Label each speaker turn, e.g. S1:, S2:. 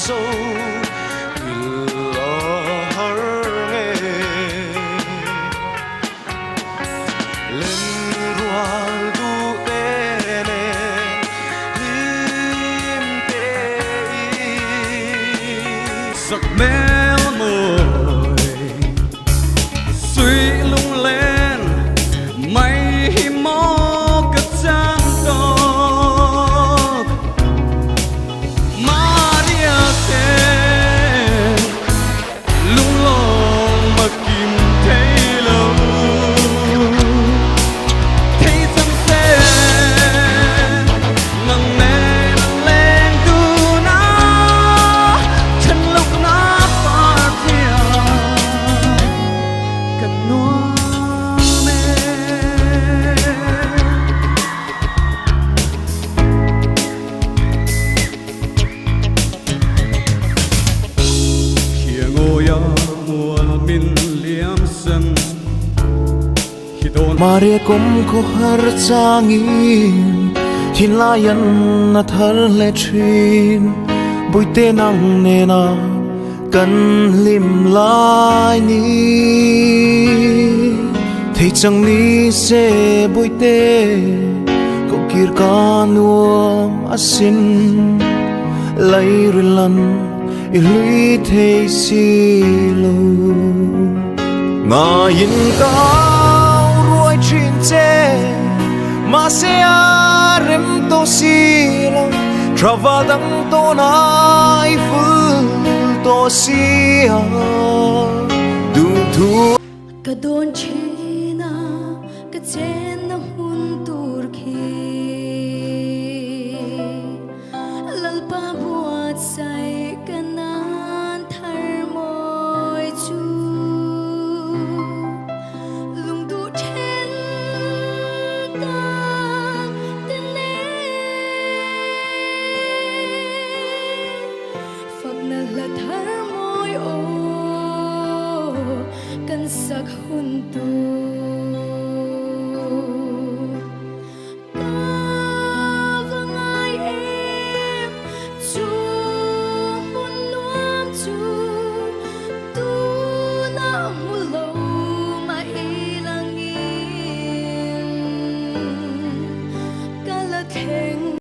S1: sâu
S2: giặc méo mồi suy lung lên mây mó cất trang đọc Maria tên lung lòng mà kìm thấy lâu thấy chân xe nặng nề nặng lên cứ nó chân lúc nó phát hiện cần nuôi
S1: Maria cũng có har changin thin layan na thar le thin buite nang ne na kan lim lai ni thei chang ni se buite ko kir ka nuam asin lai rilan i lui thei si lo nga yin ka chuyện chê mà sẽ rem to si lang travel đắng to nai full to si du thu
S3: ka don china ka chen na hun tur khi lalpa buat sai kanan thar moi chu thar môi ô cần sắc hun tu